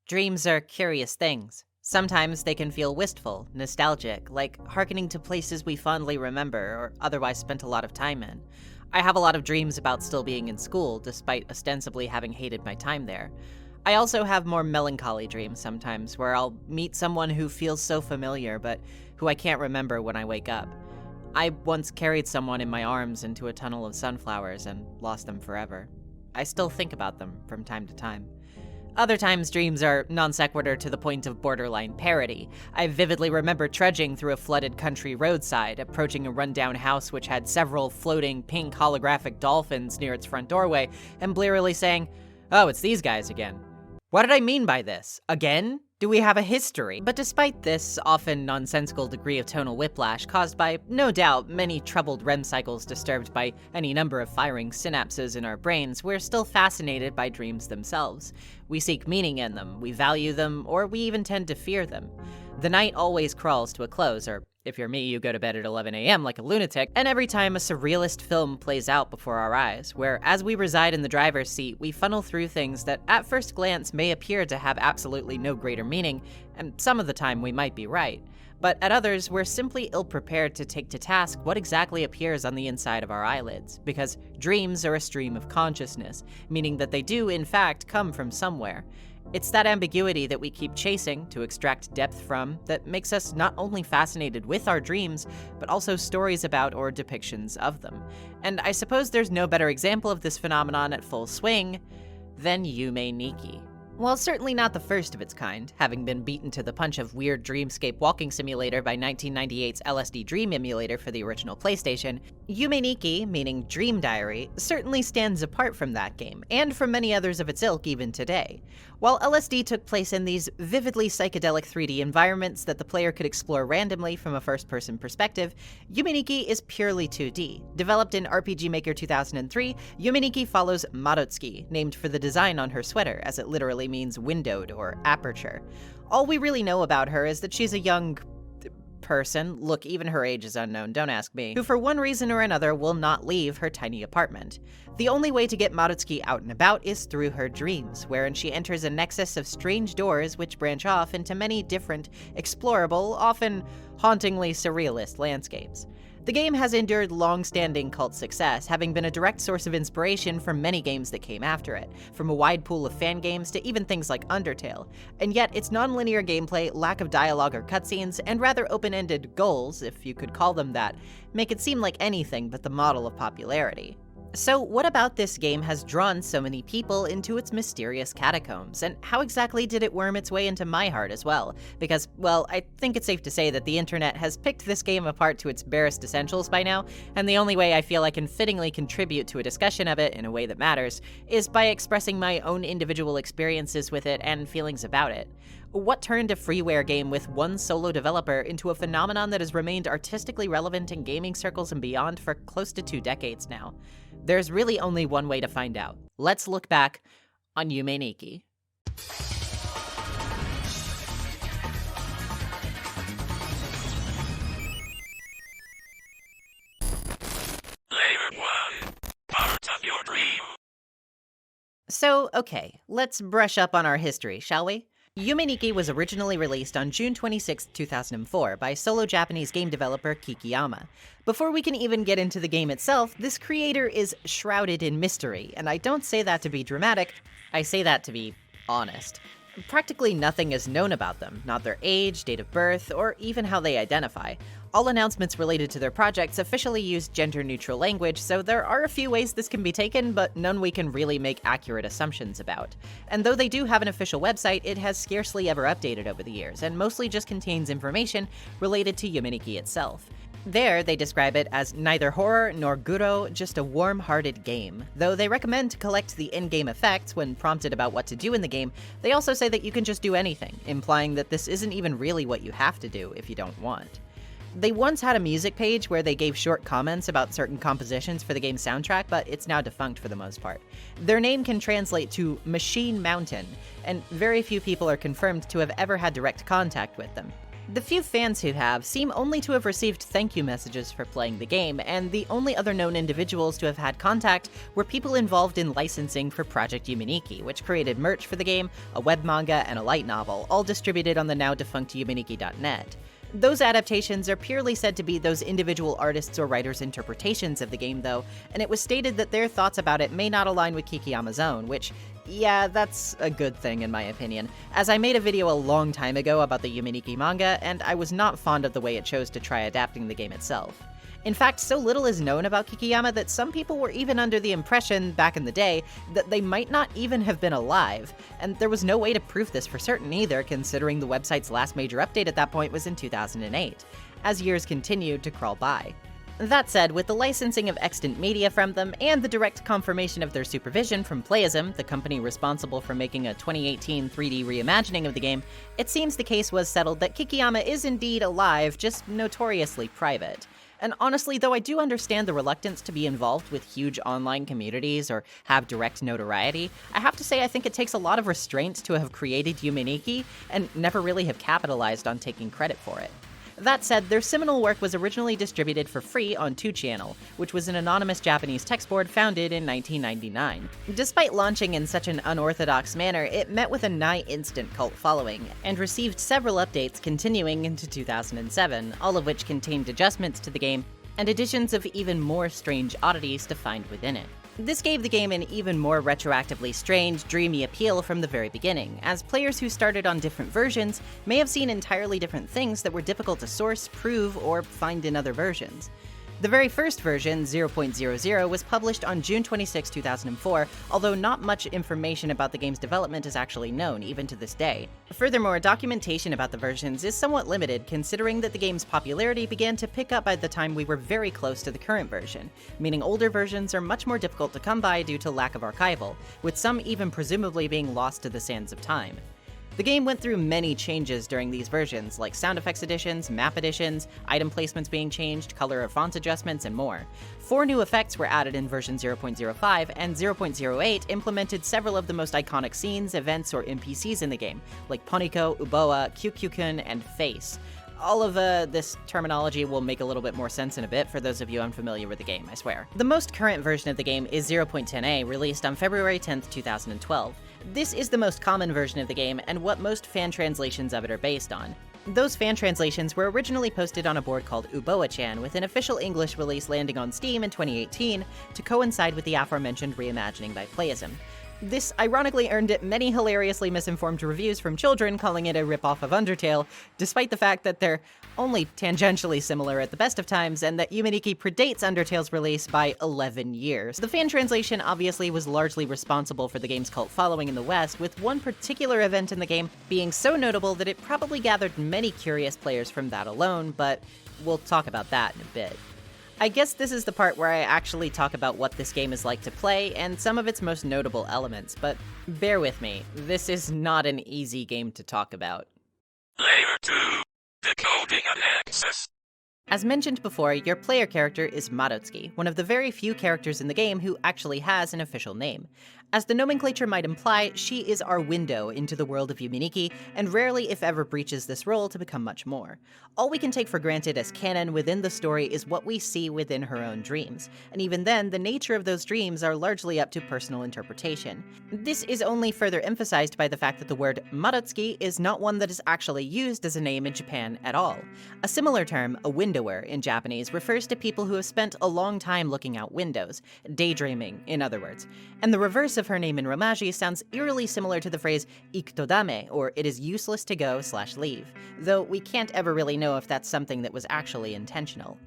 Dreams are curious things. Sometimes they can feel wistful, nostalgic, like hearkening to places we fondly remember or otherwise spent a lot of time in. I have a lot of dreams about still being in school, despite ostensibly having hated my time there. I also have more melancholy dreams sometimes, where I'll meet someone who feels so familiar, but who I can't remember when I wake up. I once carried someone in my arms into a tunnel of sunflowers and lost them forever. I still think about them from time to time. Other times, dreams are non sequitur to the point of borderline parody. I vividly remember trudging through a flooded country roadside, approaching a rundown house which had several floating pink holographic dolphins near its front doorway, and blearily saying, "Oh, it's these guys again. What did I mean by this? Again? Do we have a history?" But despite this often nonsensical degree of tonal whiplash caused by, no doubt, many troubled REM cycles disturbed by any number of firing synapses in our brains, we're still fascinated by dreams themselves. We seek meaning in them, we value them, or we even tend to fear them. The night always crawls to a close, or if you're me, you go to bed at 11 a.m. like a lunatic, and every time a surrealist film plays out before our eyes, where as we reside in the driver's seat, we funnel through things that at first glance may appear to have absolutely no greater meaning, and some of the time we might be right. But at others, we're simply ill-prepared to take to task what exactly appears on the inside of our eyelids, because dreams are a stream of consciousness, meaning that they do, in fact, come from somewhere. It's that ambiguity that we keep chasing to extract depth from that makes us not only fascinated with our dreams, but also stories about or depictions of them. And I suppose there's no better example of this phenomenon at full swing than Yume Nikki. While certainly not the first of its kind, having been beaten to the punch of Weird Dreamscape Walking Simulator by 1998's LSD Dream emulator for the original PlayStation, Yume Nikki, meaning Dream Diary, certainly stands apart from that game, and from many others of its ilk even today. While LSD took place in these vividly psychedelic 3D environments that the player could explore randomly from a first-person perspective, Yume Nikki is purely 2D. Developed in RPG Maker 2003, Yume Nikki follows Madotsuki, named for the design on her sweater, as it literally means windowed or aperture. All we really know about her is that she's a young person, look, even her age is unknown, don't ask me, who for one reason or another will not leave her tiny apartment. The only way to get Madotsuki out and about is through her dreams, wherein she enters a nexus of strange doors which branch off into many different, explorable, often hauntingly surrealist landscapes. The game has endured long-standing cult success, having been a direct source of inspiration for many games that came after it, from a wide pool of fan games to even things like Undertale. And yet, its non-linear gameplay, lack of dialogue or cutscenes, and rather open-ended goals, if you could call them that, make it seem like anything but the model of popularity. So what about this game has drawn so many people into its mysterious catacombs, and how exactly did it worm its way into my heart as well? Because, well, I think it's safe to say that the internet has picked this game apart to its barest essentials by now, and the only way I feel I can fittingly contribute to a discussion of it in a way that matters is by expressing my own individual experiences with it and feelings about it. What turned a freeware game with one solo developer into a phenomenon that has remained artistically relevant in gaming circles and beyond for close to 2 decades now? There's really only one way to find out. Let's look back on Yume Nikki. Layer 1. Part of your dream. So, okay, let's brush up on our history, shall we? Yume Nikki was originally released on June 26, 2004 by solo Japanese game developer Kikiyama. Before we can even get into the game itself, this creator is shrouded in mystery, and I don't say that to be dramatic, I say that to be honest. Practically nothing is known about them, not their age, date of birth, or even how they identify. All announcements related to their projects officially use gender-neutral language, so there are a few ways this can be taken, but none we can really make accurate assumptions about. And though they do have an official website, it has scarcely ever updated over the years, and mostly just contains information related to Yume Nikki itself. There, they describe it as neither horror nor guro, just a warm-hearted game. Though they recommend to collect the in-game effects when prompted about what to do in the game, they also say that you can just do anything, implying that this isn't even really what you have to do if you don't want. They once had a music page where they gave short comments about certain compositions for the game's soundtrack, but it's now defunct for the most part. Their name can translate to Machine Mountain, and very few people are confirmed to have ever had direct contact with them. The few fans who have seem only to have received thank you messages for playing the game, and the only other known individuals to have had contact were people involved in licensing for Project Yume Nikki, which created merch for the game, a web manga, and a light novel, all distributed on the now defunct yumeniki.net. Those adaptations are purely said to be those individual artists or writers' interpretations of the game, though, and it was stated that their thoughts about it may not align with Kikiyama's own, which, yeah, that's a good thing in my opinion, as I made a video a long time ago about the Yume Nikki manga, and I was not fond of the way it chose to try adapting the game itself. In fact, so little is known about Kikiyama that some people were even under the impression, back in the day, that they might not even have been alive, and there was no way to prove this for certain either, considering the website's last major update at that point was in 2008, as years continued to crawl by. That said, with the licensing of extant media from them, and the direct confirmation of their supervision from Playism, the company responsible for making a 2018 3D reimagining of the game, it seems the case was settled that Kikiyama is indeed alive, just notoriously private. And honestly, though I do understand the reluctance to be involved with huge online communities or have direct notoriety, I have to say I think it takes a lot of restraint to have created Yume Nikki and never really have capitalized on taking credit for it. That said, their seminal work was originally distributed for free on 2channel, which was an anonymous Japanese text board founded in 1999. Despite launching in such an unorthodox manner, it met with a nigh-instant cult following, and received several updates continuing into 2007, all of which contained adjustments to the game, and additions of even more strange oddities to find within it. This gave the game an even more retroactively strange, dreamy appeal from the very beginning, as players who started on different versions may have seen entirely different things that were difficult to source, prove, or find in other versions. The very first version, 0.00, was published on June 26, 2004, although not much information about the game's development is actually known, even to this day. Furthermore, documentation about the versions is somewhat limited, considering that the game's popularity began to pick up by the time we were very close to the current version, meaning older versions are much more difficult to come by due to lack of archival, with some even presumably being lost to the sands of time. The game went through many changes during these versions, like sound effects additions, map additions, item placements being changed, color or font adjustments, and more. 4 new effects were added in version 0.05, and 0.08 implemented several of the most iconic scenes, events, or NPCs in the game, like Poniko, Uboa, Kyukyukun, and Face. All of this terminology will make a little bit more sense in a bit for those of you unfamiliar with the game, I swear. The most current version of the game is 0.10a, released on February 10th, 2012. This is the most common version of the game, and what most fan translations of it are based on. Those fan translations were originally posted on a board called Uboa-chan, with an official English release landing on Steam in 2018 to coincide with the aforementioned reimagining by Playism. This ironically earned it many hilariously misinformed reviews from children calling it a ripoff of Undertale, despite the fact that they're only tangentially similar at the best of times, and that Yume Nikki predates Undertale's release by 11 years. The fan translation obviously was largely responsible for the game's cult following in the West, with one particular event in the game being so notable that it probably gathered many curious players from that alone, but we'll talk about that in a bit. I guess this is the part where I actually talk about what this game is like to play and some of its most notable elements, but bear with me, this is not an easy game to talk about. Layer 2. Decoding an NEXUS. As mentioned before, your player character is Madotsuki, one of the very few characters in the game who actually has an official name. As the nomenclature might imply, she is our window into the world of Yume Nikki, and rarely if ever breaches this role to become much more. All we can take for granted as canon within the story is what we see within her own dreams, and even then, the nature of those dreams are largely up to personal interpretation. This is only further emphasized by the fact that the word Madotsuki is not one that is actually used as a name in Japan at all. A similar term, a windower, in Japanese refers to people who have spent a long time looking out windows, daydreaming, in other words. And the reverse of her name in Romaji sounds eerily similar to the phrase ikutodame, or it is useless to go/leave, though we can't ever really know if that's something that was actually intentional.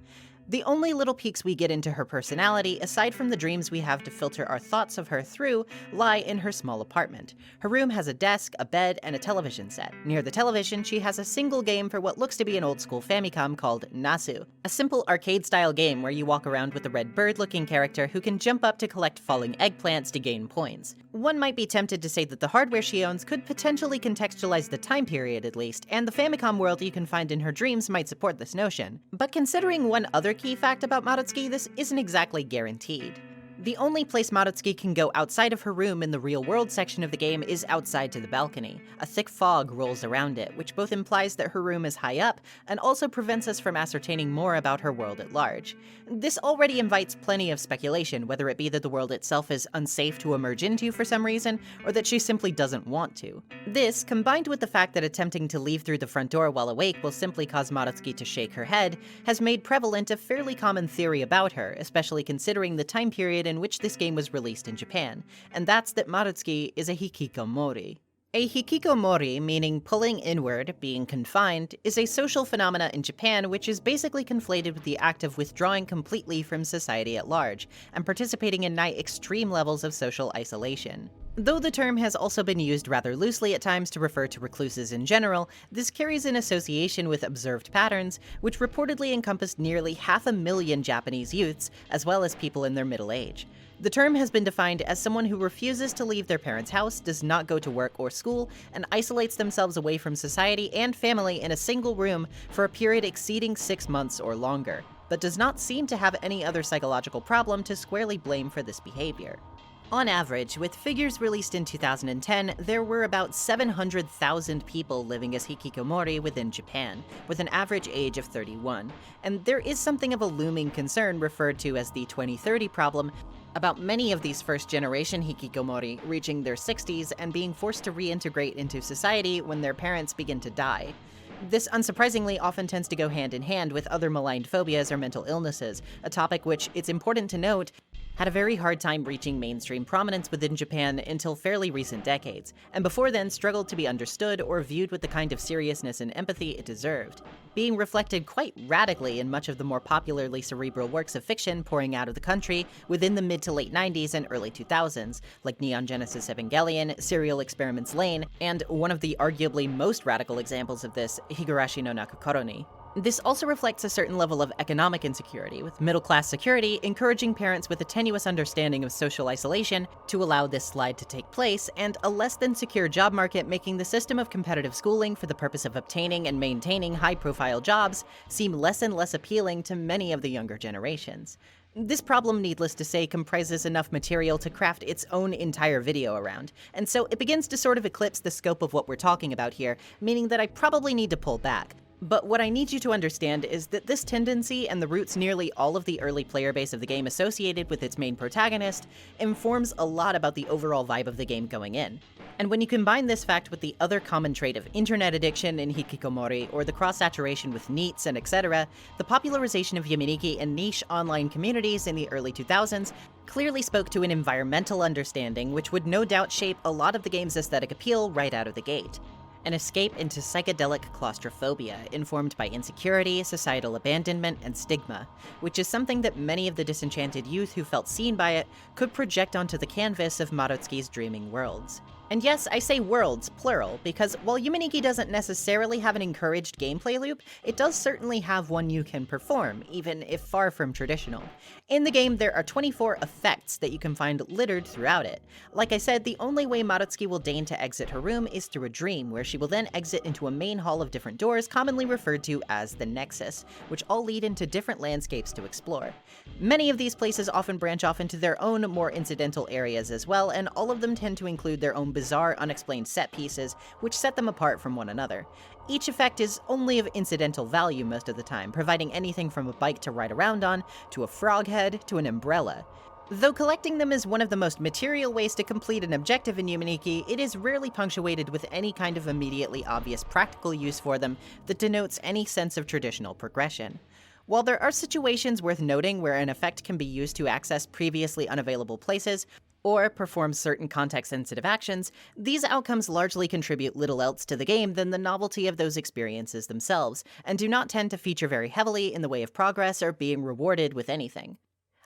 The only little peeks we get into her personality, aside from the dreams we have to filter our thoughts of her through, lie in her small apartment. Her room has a desk, a bed, and a television set. Near the television, she has a single game for what looks to be an old-school Famicom called Nasu, a simple arcade-style game where you walk around with a red bird-looking character who can jump up to collect falling eggplants to gain points. One might be tempted to say that the hardware she owns could potentially contextualize the time period at least, and the Famicom world you can find in her dreams might support this notion. But considering one other key fact about Madotsuki, this isn't exactly guaranteed. The only place Madutsuki can go outside of her room in the real-world section of the game is outside to the balcony. A thick fog rolls around it, which both implies that her room is high up and also prevents us from ascertaining more about her world at large. This already invites plenty of speculation, whether it be that the world itself is unsafe to emerge into for some reason, or that she simply doesn't want to. This, combined with the fact that attempting to leave through the front door while awake will simply cause Madutsuki to shake her head, has made prevalent a fairly common theory about her, especially considering the time period in which this game was released in Japan, and that's that Madutsuki is a hikikomori. A hikikomori, meaning pulling inward, being confined, is a social phenomena in Japan which is basically conflated with the act of withdrawing completely from society at large, and participating in nigh extreme levels of social isolation. Though the term has also been used rather loosely at times to refer to recluses in general, this carries an association with observed patterns, which reportedly encompassed nearly 500,000 Japanese youths, as well as people in their middle age. The term has been defined as someone who refuses to leave their parents' house, does not go to work or school, and isolates themselves away from society and family in a single room for a period exceeding 6 months or longer, but does not seem to have any other psychological problem to squarely blame for this behavior. On average, with figures released in 2010, there were about 700,000 people living as hikikomori within Japan, with an average age of 31, and there is something of a looming concern referred to as the 2030 problem about many of these first-generation hikikomori reaching their 60s and being forced to reintegrate into society when their parents begin to die. This unsurprisingly often tends to go hand in hand with other maligned phobias or mental illnesses, a topic which, it's important to note, had a very hard time reaching mainstream prominence within Japan until fairly recent decades, and before then struggled to be understood or viewed with the kind of seriousness and empathy it deserved, being reflected quite radically in much of the more popularly cerebral works of fiction pouring out of the country within the mid to late 90s and early 2000s, like Neon Genesis Evangelion, Serial Experiments Lain, and one of the arguably most radical examples of this, Higurashi no Nakakoroni. This also reflects a certain level of economic insecurity, with middle-class security encouraging parents with a tenuous understanding of social isolation to allow this slide to take place, and a less-than-secure job market making the system of competitive schooling for the purpose of obtaining and maintaining high-profile jobs seem less and less appealing to many of the younger generations. This problem, needless to say, comprises enough material to craft its own entire video around, and so it begins to sort of eclipse the scope of what we're talking about here, meaning that I probably need to pull back. But what I need you to understand is that this tendency and the roots nearly all of the early player base of the game associated with its main protagonist informs a lot about the overall vibe of the game going in. And when you combine this fact with the other common trait of internet addiction in hikikomori, or the cross-saturation with NEETs and etc., the popularization of Yume Nikki in niche online communities in the early 2000s clearly spoke to an environmental understanding which would no doubt shape a lot of the game's aesthetic appeal right out of the gate. An escape into psychedelic claustrophobia, informed by insecurity, societal abandonment, and stigma, which is something that many of the disenchanted youth who felt seen by it could project onto the canvas of Madutsuki's dreaming worlds. And yes, I say worlds, plural, because while Yume Nikki doesn't necessarily have an encouraged gameplay loop, it does certainly have one you can perform, even if far from traditional. In the game, there are 24 effects that you can find littered throughout it. Like I said, the only way Madutsuki will deign to exit her room is through a dream, where she will then exit into a main hall of different doors commonly referred to as the NEXUS, which all lead into different landscapes to explore. Many of these places often branch off into their own more incidental areas as well, and all of them tend to include their own bizarre, unexplained set pieces, which set them apart from one another. Each effect is only of incidental value most of the time, providing anything from a bike to ride around on, to a frog head, to an umbrella. Though collecting them is one of the most material ways to complete an objective in Yume Nikki, it is rarely punctuated with any kind of immediately obvious practical use for them that denotes any sense of traditional progression. While there are situations worth noting where an effect can be used to access previously unavailable places, or perform certain context-sensitive actions, these outcomes largely contribute little else to the game than the novelty of those experiences themselves, and do not tend to feature very heavily in the way of progress or being rewarded with anything.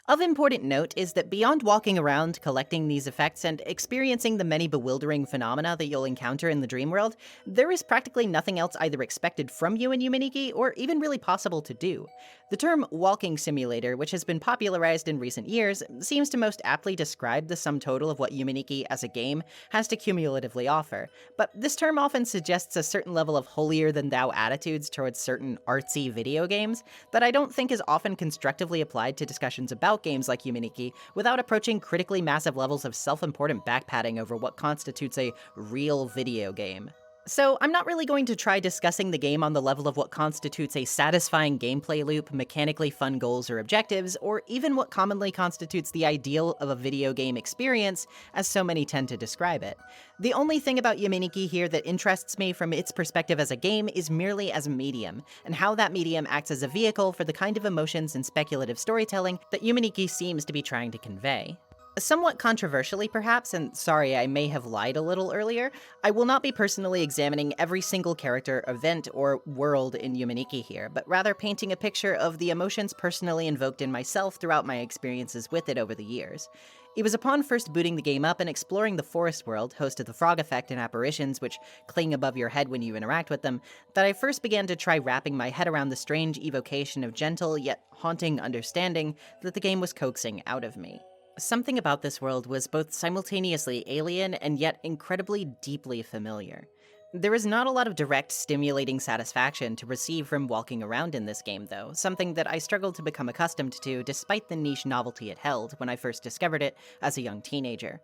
Of important note is that beyond walking around, collecting these effects, and experiencing the many bewildering phenomena that you'll encounter in the dream world, there is practically nothing else either expected from you in Yume Nikki, or even really possible to do. The term walking simulator, which has been popularized in recent years, seems to most aptly describe the sum total of what Yume Nikki as a game has to cumulatively offer, but this term often suggests a certain level of holier-than-thou attitudes towards certain artsy video games that I don't think is often constructively applied to discussions about about games like Yume Nikki without approaching critically massive levels of self-important backpatting over what constitutes a real video game. So, I'm not really going to try discussing the game on the level of what constitutes a satisfying gameplay loop, mechanically fun goals or objectives, or even what commonly constitutes the ideal of a video game experience, as so many tend to describe it. The only thing about Yume Nikki here that interests me from its perspective as a game is merely as a medium, and how that medium acts as a vehicle for the kind of emotions and speculative storytelling that Yume Nikki seems to be trying to convey. Somewhat controversially, perhaps, and sorry I may have lied a little earlier, I will not be personally examining every single character, event, or world in Yume Nikki here, but rather painting a picture of the emotions personally invoked in myself throughout my experiences with it over the years. It was upon first booting the game up and exploring the forest world, host of the frog effect and apparitions which cling above your head when you interact with them, that I first began to try wrapping my head around the strange evocation of gentle yet haunting understanding that the game was coaxing out of me. Something about this world was both simultaneously alien and yet incredibly deeply familiar. There is not a lot of direct, stimulating satisfaction to receive from walking around in this game, though, something that I struggled to become accustomed to despite the niche novelty it held when I first discovered it as a young teenager.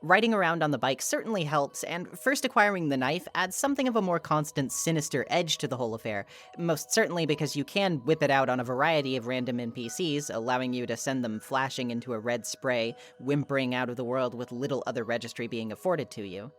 Riding around on the bike certainly helps, and first acquiring the knife adds something of a more constant, sinister edge to the whole affair, most certainly because you can whip it out on a variety of random NPCs, allowing you to send them flashing into a red spray, whimpering out of the world with little other registry being afforded to you.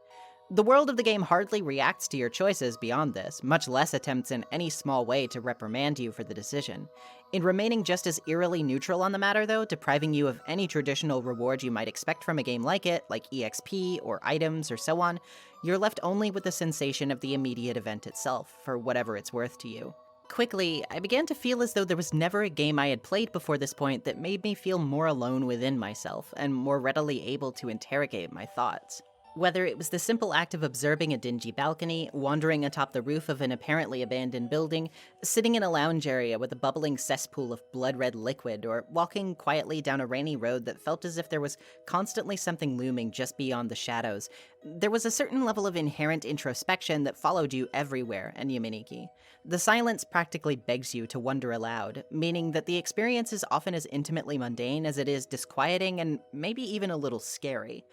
The world of the game hardly reacts to your choices beyond this, much less attempts in any small way to reprimand you for the decision. In remaining just as eerily neutral on the matter, though, depriving you of any traditional reward you might expect from a game like it, like EXP or items or so on, you're left only with the sensation of the immediate event itself, for whatever it's worth to you. Quickly, I began to feel as though there was never a game I had played before this point that made me feel more alone within myself, and more readily able to interrogate my thoughts. Whether it was the simple act of observing a dingy balcony, wandering atop the roof of an apparently abandoned building, sitting in a lounge area with a bubbling cesspool of blood-red liquid, or walking quietly down a rainy road that felt as if there was constantly something looming just beyond the shadows, there was a certain level of inherent introspection that followed you everywhere in Yume Nikki. The silence practically begs you to wonder aloud, meaning that the experience is often as intimately mundane as it is disquieting and maybe even a little scary.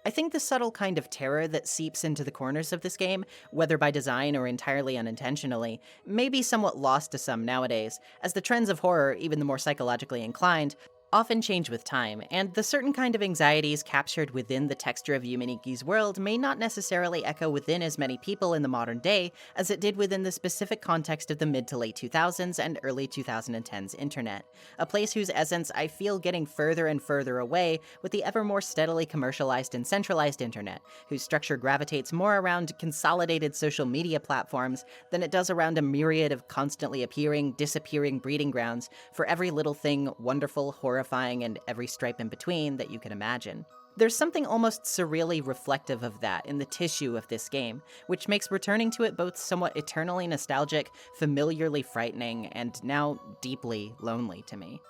I think the subtle kind of terror that seeps into the corners of this game, whether by design or entirely unintentionally, may be somewhat lost to some nowadays, as the trends of horror, even the more psychologically inclined, often change with time, and the certain kind of anxieties captured within the texture of Yume Nikki's world may not necessarily echo within as many people in the modern day as it did within the specific context of the mid to late 2000s and early 2010s internet, a place whose essence I feel getting further and further away with the ever more steadily commercialized and centralized internet, whose structure gravitates more around consolidated social media platforms than it does around a myriad of constantly appearing, disappearing breeding grounds for every little thing wonderful, horrifying, and every stripe in between that you can imagine. There's something almost surreally reflective of that in the tissue of this game, which makes returning to it both somewhat eternally nostalgic, familiarly frightening, and now deeply lonely to me.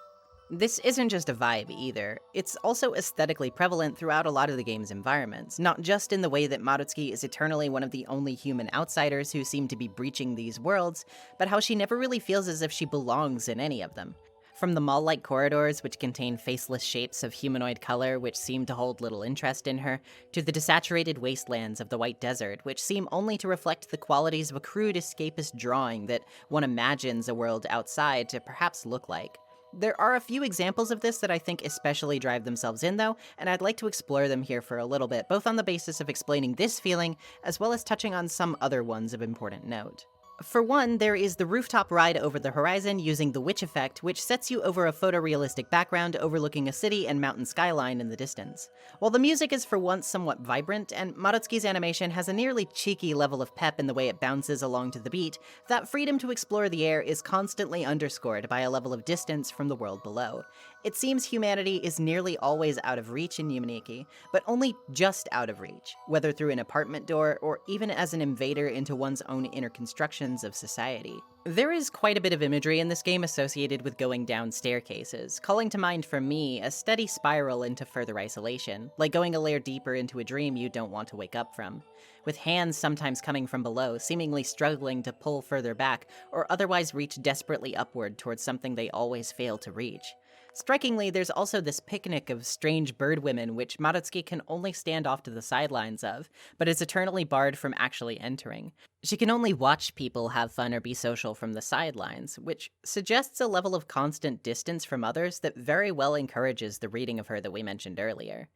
This isn't just a vibe either, it's also aesthetically prevalent throughout a lot of the game's environments, not just in the way that Marutsuki is eternally one of the only human outsiders who seem to be breaching these worlds, but how she never really feels as if she belongs in any of them. From the mall-like corridors, which contain faceless shapes of humanoid color which seem to hold little interest in her, to the desaturated wastelands of the White Desert, which seem only to reflect the qualities of a crude escapist drawing that one imagines a world outside to perhaps look like. There are a few examples of this that I think especially drive themselves in, though, and I'd like to explore them here for a little bit, both on the basis of explaining this feeling, as well as touching on some other ones of important note. For one, there is the rooftop ride over the horizon using the witch effect, which sets you over a photorealistic background overlooking a city and mountain skyline in the distance. While the music is for once somewhat vibrant, and Marutsuki's animation has a nearly cheeky level of pep in the way it bounces along to the beat, that freedom to explore the air is constantly underscored by a level of distance from the world below. It seems humanity is nearly always out of reach in Yume Nikki, but only just out of reach, whether through an apartment door or even as an invader into one's own inner constructions of society. There is quite a bit of imagery in this game associated with going down staircases, calling to mind for me a steady spiral into further isolation, like going a layer deeper into a dream you don't want to wake up from, with hands sometimes coming from below, seemingly struggling to pull further back or otherwise reach desperately upward towards something they always fail to reach. Strikingly, there's also this picnic of strange bird women which Madutsuki can only stand off to the sidelines of, but is eternally barred from actually entering. She can only watch people have fun or be social from the sidelines, which suggests a level of constant distance from others that very well encourages the reading of her that we mentioned earlier.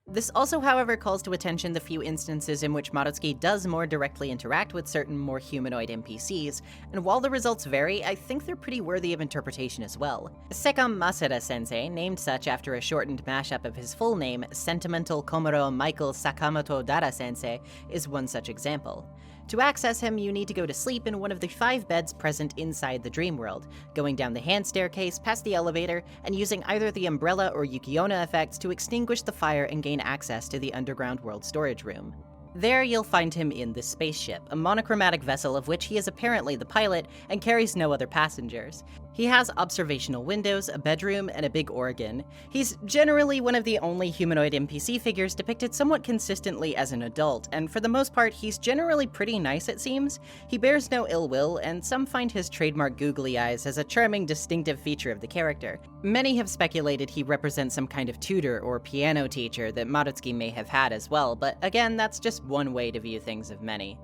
This also, however, calls to attention the few instances in which Madutsuki does more directly interact with certain more humanoid NPCs, and while the results vary, I think they're pretty worthy of interpretation as well. Sekam Masada-sensei, named such after a shortened mashup of his full name, Sentimental Komuro Michael Sakamoto Dara-sensei, is one such example. To access him, you need to go to sleep in one of the 5 beds present inside the dream world, going down the hand staircase, past the elevator, and using either the umbrella or Yukiona effects to extinguish the fire and gain access to the underground world storage room. There, you'll find him in the spaceship, a monochromatic vessel of which he is apparently the pilot and carries no other passengers. He has observational windows, a bedroom, and a big organ. He's generally one of the only humanoid NPC figures depicted somewhat consistently as an adult, and for the most part, he's generally pretty nice, it seems. He bears no ill will, and some find his trademark googly eyes as a charming, distinctive feature of the character. Many have speculated he represents some kind of tutor or piano teacher that Madutsuki may have had as well, but again, that's just one way to view things of many.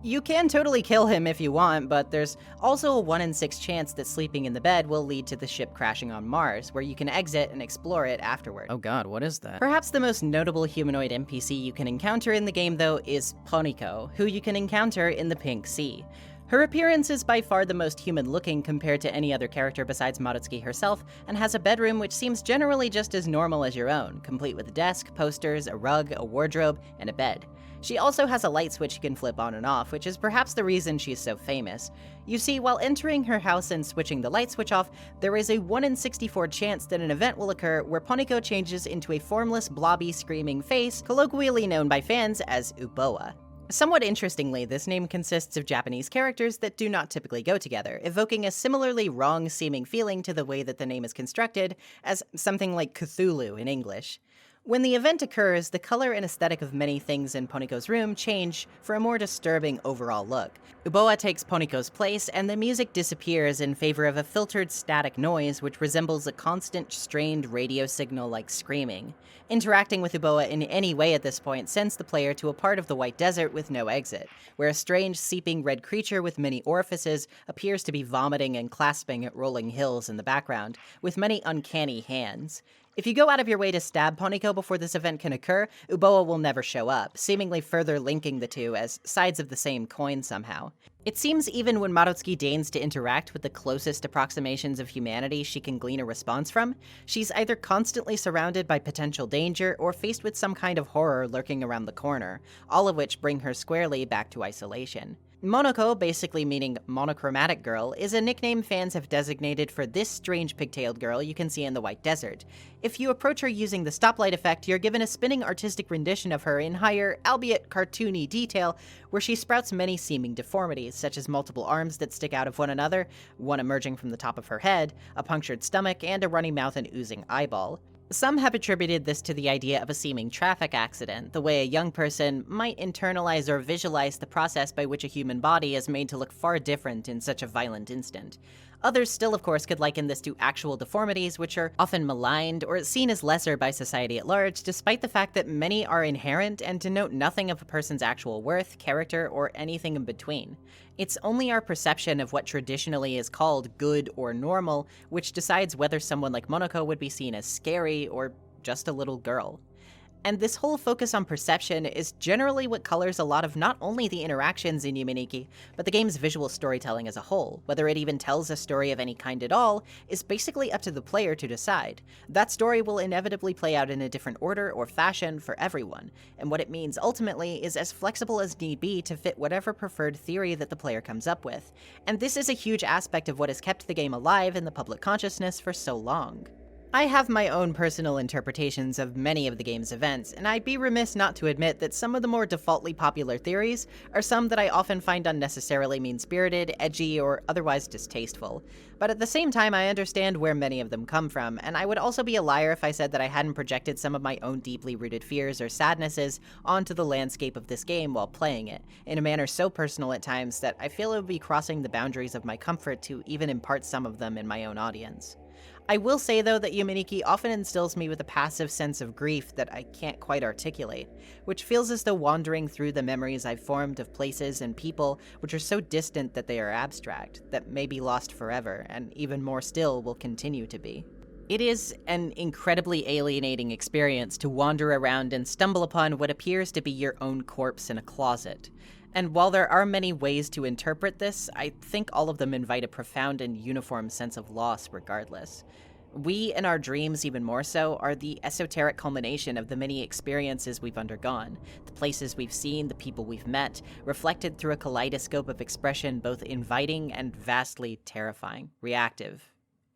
You can totally kill him if you want, but there's also a 1 in 6 chance that sleeping in the bed will lead to the ship crashing on Mars, where you can exit and explore it afterward. Oh god, what is that? Perhaps the most notable humanoid NPC you can encounter in the game, though, is Poniko, who you can encounter in the Pink Sea. Her appearance is by far the most human-looking compared to any other character besides Madutsuki herself, and has a bedroom which seems generally just as normal as your own, complete with a desk, posters, a rug, a wardrobe, and a bed. She also has a light switch you can flip on and off, which is perhaps the reason she's so famous. You see, while entering her house and switching the light switch off, there is a 1 in 64 chance that an event will occur where Poniko changes into a formless, blobby, screaming face, colloquially known by fans as Uboa. Somewhat interestingly, this name consists of Japanese characters that do not typically go together, evoking a similarly wrong-seeming feeling to the way that the name is constructed as something like Cthulhu in English. When the event occurs, the color and aesthetic of many things in Poniko's room change for a more disturbing overall look. Uboa takes Poniko's place, and the music disappears in favor of a filtered static noise which resembles a constant, strained radio signal like screaming. Interacting with Uboa in any way at this point sends the player to a part of the White Desert with no exit, where a strange, seeping red creature with many orifices appears to be vomiting and clasping at rolling hills in the background, with many uncanny hands. If you go out of your way to stab Poniko before this event can occur, Uboa will never show up, seemingly further linking the two as sides of the same coin somehow. It seems even when Madutsuki deigns to interact with the closest approximations of humanity she can glean a response from, she's either constantly surrounded by potential danger or faced with some kind of horror lurking around the corner, all of which bring her squarely back to isolation. Monoko, basically meaning monochromatic girl, is a nickname fans have designated for this strange pigtailed girl you can see in the White Desert. If you approach her using the stoplight effect, you're given a spinning artistic rendition of her in higher, albeit cartoony detail, where she sprouts many seeming deformities, such as multiple arms that stick out of one another, one emerging from the top of her head, a punctured stomach, and a runny mouth and oozing eyeball. Some have attributed this to the idea of a seeming traffic accident, the way a young person might internalize or visualize the process by which a human body is made to look far different in such a violent instant. Others still, of course, could liken this to actual deformities, which are often maligned or seen as lesser by society at large, despite the fact that many are inherent and denote nothing of a person's actual worth, character, or anything in between. It's only our perception of what traditionally is called good or normal which decides whether someone like Monoko would be seen as scary or just a little girl. And this whole focus on perception is generally what colors a lot of not only the interactions in Yume Nikki, but the game's visual storytelling as a whole. Whether it even tells a story of any kind at all is basically up to the player to decide. That story will inevitably play out in a different order or fashion for everyone, and what it means ultimately is as flexible as need be to fit whatever preferred theory that the player comes up with. And this is a huge aspect of what has kept the game alive in the public consciousness for so long. I have my own personal interpretations of many of the game's events, and I'd be remiss not to admit that some of the more defaultly popular theories are some that I often find unnecessarily mean-spirited, edgy, or otherwise distasteful. But at the same time, I understand where many of them come from, and I would also be a liar if I said that I hadn't projected some of my own deeply rooted fears or sadnesses onto the landscape of this game while playing it, in a manner so personal at times that I feel it would be crossing the boundaries of my comfort to even impart some of them in my own audience. I will say, though, that Yume Nikki often instills me with a passive sense of grief that I can't quite articulate, which feels as though wandering through the memories I've formed of places and people which are so distant that they are abstract, that may be lost forever, and even more still will continue to be. It is an incredibly alienating experience to wander around and stumble upon what appears to be your own corpse in a closet. And while there are many ways to interpret this, I think all of them invite a profound and uniform sense of loss regardless. We, in our dreams even more so, are the esoteric culmination of the many experiences we've undergone, the places we've seen, the people we've met, reflected through a kaleidoscope of expression both inviting and vastly terrifying, reactive,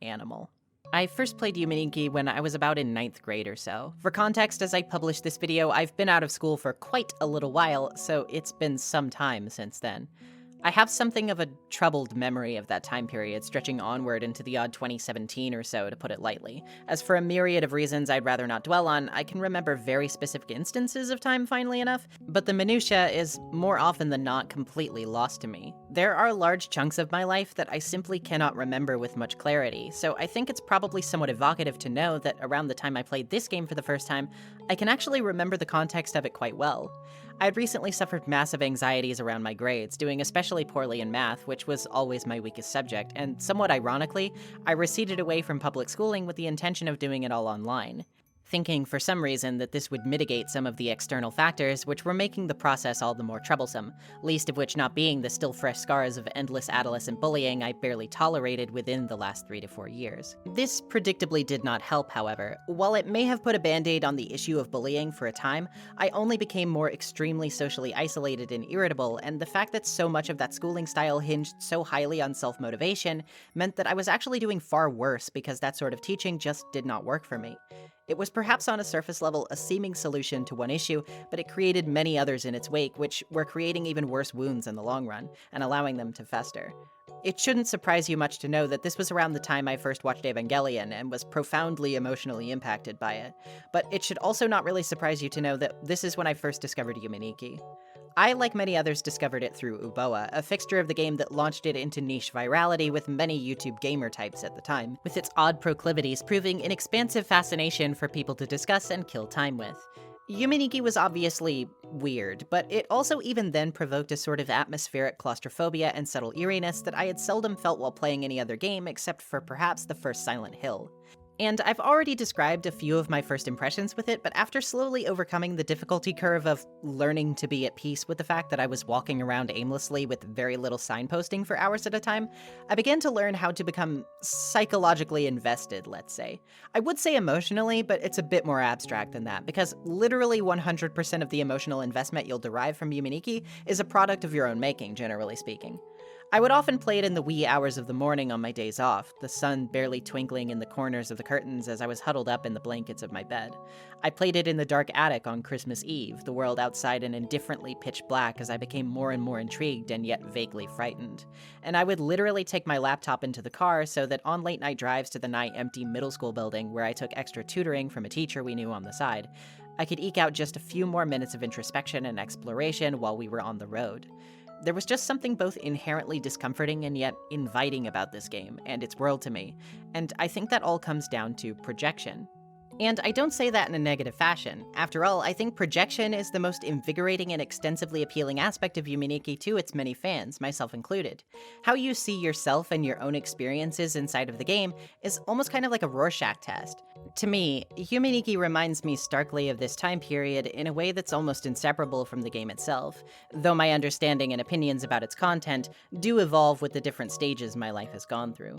animal. I first played Yume Nikki when I was about in 9th grade or so. For context, as I published this video, I've been out of school for quite a little while, so it's been some time since then. I have something of a troubled memory of that time period, stretching onward into the odd 2017 or so, to put it lightly. As for a myriad of reasons I'd rather not dwell on, I can remember very specific instances of time finely enough, but the minutiae is more often than not completely lost to me. There are large chunks of my life that I simply cannot remember with much clarity, so I think it's probably somewhat evocative to know that around the time I played this game for the first time, I can actually remember the context of it quite well. I had recently suffered massive anxieties around my grades, doing especially poorly in math, which was always my weakest subject, and somewhat ironically, I receded away from public schooling with the intention of doing it all online, thinking for some reason that this would mitigate some of the external factors which were making the process all the more troublesome, least of which not being the still fresh scars of endless adolescent bullying I barely tolerated within the last 3 to 4 years. This predictably did not help, however. While it may have put a band-aid on the issue of bullying for a time, I only became more extremely socially isolated and irritable, and the fact that so much of that schooling style hinged so highly on self-motivation meant that I was actually doing far worse because that sort of teaching just did not work for me. It was perhaps on a surface level a seeming solution to one issue, but it created many others in its wake, which were creating even worse wounds in the long run, and allowing them to fester. It shouldn't surprise you much to know that this was around the time I first watched Evangelion and was profoundly emotionally impacted by it, but it should also not really surprise you to know that this is when I first discovered Yume Nikki. I, like many others, discovered it through Uboa, a fixture of the game that launched it into niche virality with many YouTube gamer types at the time, with its odd proclivities proving an expansive fascination for people to discuss and kill time with. Yume Nikki was obviously weird, but it also even then provoked a sort of atmospheric claustrophobia and subtle eeriness that I had seldom felt while playing any other game except for perhaps the first Silent Hill. And I've already described a few of my first impressions with it, but after slowly overcoming the difficulty curve of learning to be at peace with the fact that I was walking around aimlessly with very little signposting for hours at a time, I began to learn how to become psychologically invested, let's say. I would say emotionally, but it's a bit more abstract than that, because literally 100% of the emotional investment you'll derive from Yume Nikki is a product of your own making, generally speaking. I would often play it in the wee hours of the morning on my days off, the sun barely twinkling in the corners of the curtains as I was huddled up in the blankets of my bed. I played it in the dark attic on Christmas Eve, the world outside an indifferently pitch black as I became more and more intrigued and yet vaguely frightened. And I would literally take my laptop into the car so that on late night drives to the night empty middle school building where I took extra tutoring from a teacher we knew on the side, I could eke out just a few more minutes of introspection and exploration while we were on the road. There was just something both inherently discomforting and yet inviting about this game and its world to me, and I think that all comes down to projection. And I don't say that in a negative fashion. After all, I think projection is the most invigorating and extensively appealing aspect of Yume Nikki to its many fans, myself included. How you see yourself and your own experiences inside of the game is almost kind of like a Rorschach test. To me, Yume Nikki reminds me starkly of this time period in a way that's almost inseparable from the game itself, though my understanding and opinions about its content do evolve with the different stages my life has gone through.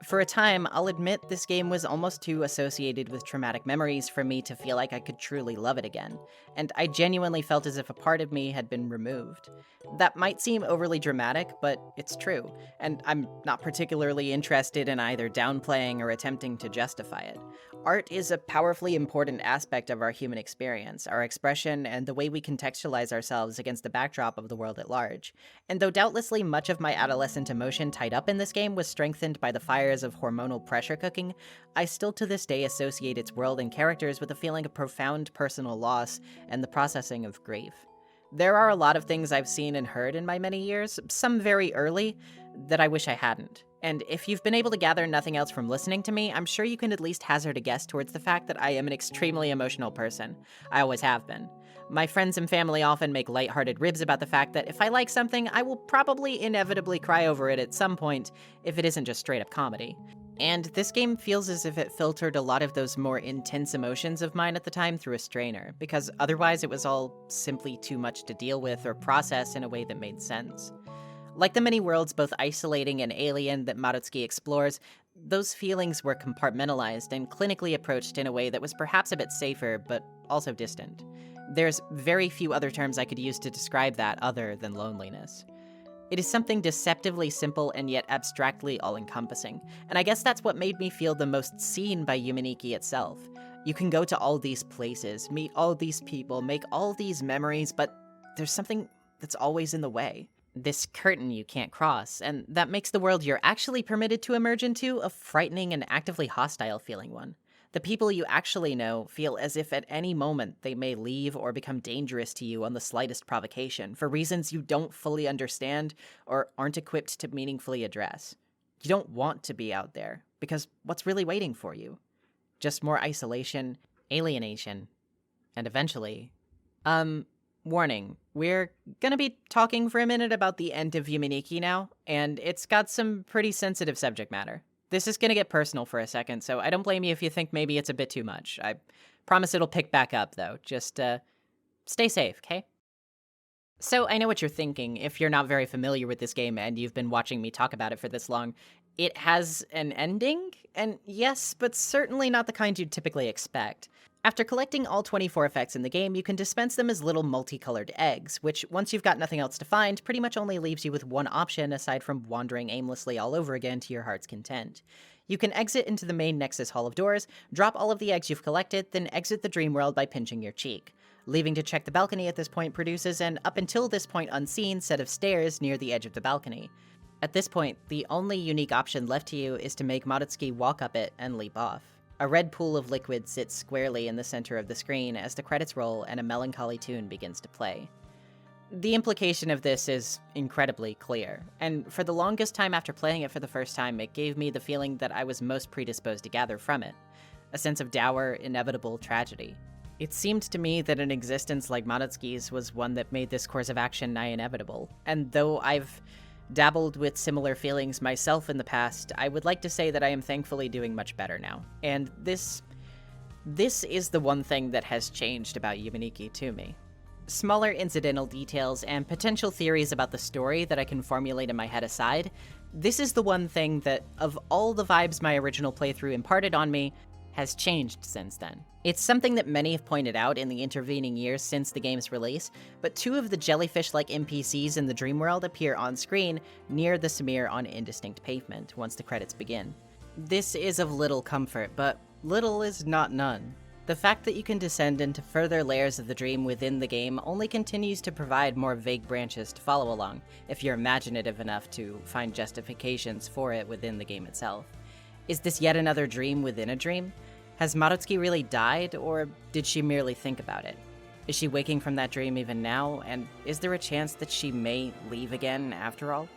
For a time, I'll admit this game was almost too associated with traumatic memories for me to feel like I could truly love it again, and I genuinely felt as if a part of me had been removed. That might seem overly dramatic, but it's true, and I'm not particularly interested in either downplaying or attempting to justify it. Art is a powerfully important aspect of our human experience, our expression, and the way we contextualize ourselves against the backdrop of the world at large. And though doubtlessly much of my adolescent emotion tied up in this game was strengthened by the fires of hormonal pressure cooking, I still to this day associate its world and characters with a feeling of profound personal loss and the processing of grief. There are a lot of things I've seen and heard in my many years, some very early, that I wish I hadn't. And if you've been able to gather nothing else from listening to me, I'm sure you can at least hazard a guess towards the fact that I am an extremely emotional person. I always have been. My friends and family often make lighthearted ribs about the fact that if I like something, I will probably inevitably cry over it at some point, if it isn't just straight up comedy. And this game feels as if it filtered a lot of those more intense emotions of mine at the time through a strainer, because otherwise it was all simply too much to deal with or process in a way that made sense. Like the many worlds, both isolating and alien, that Marutsky explores, those feelings were compartmentalized and clinically approached in a way that was perhaps a bit safer, but also distant. There's very few other terms I could use to describe that other than loneliness. It is something deceptively simple and yet abstractly all-encompassing, and I guess that's what made me feel the most seen by Yume Nikki itself. You can go to all these places, meet all these people, make all these memories, but there's something that's always in the way. This curtain you can't cross, and that makes the world you're actually permitted to emerge into a frightening and actively hostile feeling one. The people you actually know feel as if at any moment they may leave or become dangerous to you on the slightest provocation, for reasons you don't fully understand or aren't equipped to meaningfully address. You don't want to be out there, because what's really waiting for you? Just more isolation, alienation, and eventually, warning, we're gonna be talking for a minute about the end of Yume Nikki now, and it's got some pretty sensitive subject matter. This is gonna get personal for a second, so I don't blame you if you think maybe it's a bit too much. I promise it'll pick back up, though. Just, stay safe, okay? So I know what you're thinking. If you're not very familiar with this game and you've been watching me talk about it for this long, it has an ending? And yes, but certainly not the kind you'd typically expect. After collecting all 24 effects in the game, you can dispense them as little multicolored eggs, which, once you've got nothing else to find, pretty much only leaves you with one option aside from wandering aimlessly all over again to your heart's content. You can exit into the main Nexus Hall of Doors, drop all of the eggs you've collected, then exit the dream world by pinching your cheek. Leaving to check the balcony at this point produces an, up until this point unseen, set of stairs near the edge of the balcony. At this point, the only unique option left to you is to make Marutsky walk up it and leap off. A red pool of liquid sits squarely in the center of the screen as the credits roll and a melancholy tune begins to play. The implication of this is incredibly clear, and for the longest time after playing it for the first time, it gave me the feeling that I was most predisposed to gather from it. A sense of dour, inevitable tragedy. It seemed to me that an existence like Marutsky's was one that made this course of action nigh inevitable, and though I've dabbled with similar feelings myself in the past, I would like to say that I am thankfully doing much better now. And this is the one thing that has changed about Yume Nikki to me. Smaller incidental details and potential theories about the story that I can formulate in my head aside, this is the one thing that, of all the vibes my original playthrough imparted on me, has changed since then. It's something that many have pointed out in the intervening years since the game's release, but two of the jellyfish-like NPCs in the dream world appear on screen near the smear on indistinct pavement once the credits begin. This is of little comfort, but little is not none. The fact that you can descend into further layers of the dream within the game only continues to provide more vague branches to follow along, if you're imaginative enough to find justifications for it within the game itself. Is this yet another dream within a dream? Has Marutsky really died, or did she merely think about it? Is she waking from that dream even now, and is there a chance that she may leave again after all?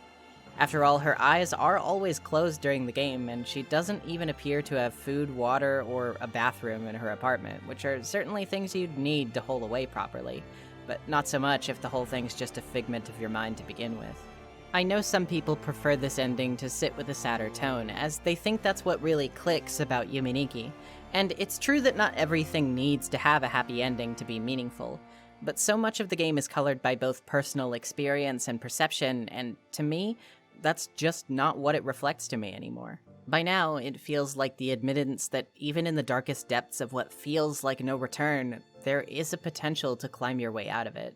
After all, her eyes are always closed during the game, and she doesn't even appear to have food, water, or a bathroom in her apartment, which are certainly things you'd need to hole away properly, but not so much if the whole thing's just a figment of your mind to begin with. I know some people prefer this ending to sit with a sadder tone, as they think that's what really clicks about Yume Nikki. And it's true that not everything needs to have a happy ending to be meaningful, but so much of the game is colored by both personal experience and perception, and to me, that's just not what it reflects to me anymore. By now, it feels like the admittance that even in the darkest depths of what feels like no return, there is a potential to climb your way out of it.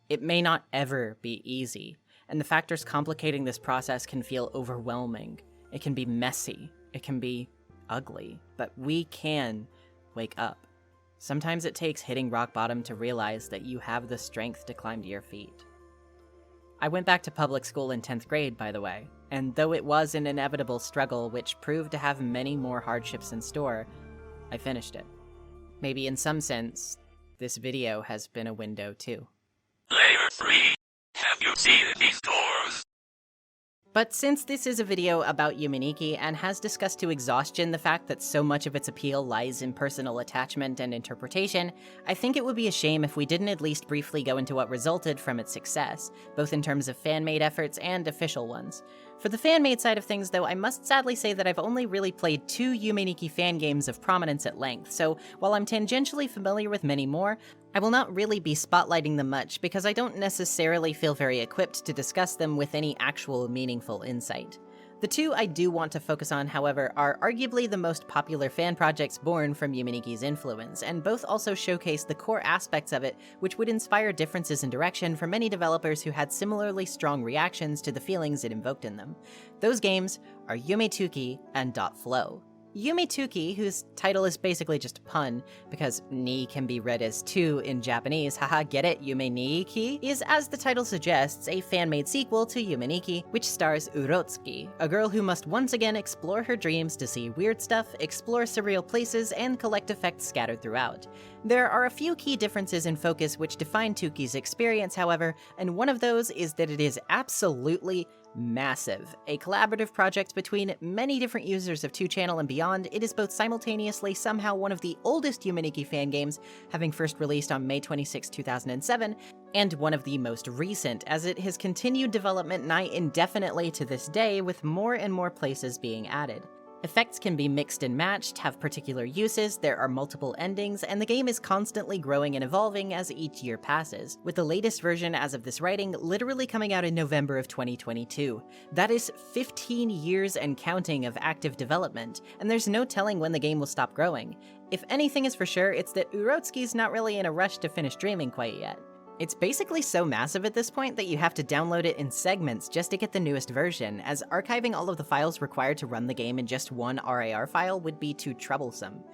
It may not ever be easy, and the factors complicating this process can feel overwhelming. It can be messy. It can be ugly. But we can wake up. Sometimes it takes hitting rock bottom to realize that you have the strength to climb to your feet. I went back to public school in 10th grade, by the way, and though it was an inevitable struggle which proved to have many more hardships in store, I finished it. Maybe in some sense, this video has been a window too. Layer 3. Have you seen these doors? But since this is a video about Yume Nikki and has discussed to exhaustion the fact that so much of its appeal lies in personal attachment and interpretation, I think it would be a shame if we didn't at least briefly go into what resulted from its success, both in terms of fan-made efforts and official ones. For the fan-made side of things, though, I must sadly say that I've only really played 2 Yume Nikki fan games of prominence at length, so while I'm tangentially familiar with many more, I will not really be spotlighting them much because I don't necessarily feel very equipped to discuss them with any actual meaningful insight. The 2 I do want to focus on, however, are arguably the most popular fan projects born from Yume Nikki's influence, and both also showcase the core aspects of it which would inspire differences in direction for many developers who had similarly strong reactions to the feelings it invoked in them. Those games are Yume Nikki and .flow. Yume Nikki, whose title is basically just a pun, because ni can be read as 2 in Japanese, haha get it, Yume Nikki, is, as the title suggests, a fan-made sequel to Yume Nikki, which stars Urotsuki, a girl who must once again explore her dreams to see weird stuff, explore surreal places, and collect effects scattered throughout. There are a few key differences in focus which define Tuki's experience, however, and one of those is that it is absolutely massive. A collaborative project between many different users of 2channel and beyond, it is both simultaneously somehow one of the oldest Yume Nikki fan games, having first released on May 26, 2007, and one of the most recent, as it has continued development nigh indefinitely to this day, with more and more places being added. Effects can be mixed and matched, have particular uses, there are multiple endings, and the game is constantly growing and evolving as each year passes, with the latest version as of this writing literally coming out in November of 2022. That is 15 years and counting of active development, and there's no telling when the game will stop growing. If anything is for sure, it's that Urotsuki's not really in a rush to finish dreaming quite yet. It's basically so massive at this point that you have to download it in segments just to get the newest version, as archiving all of the files required to run the game in just one RAR file would be too troublesome.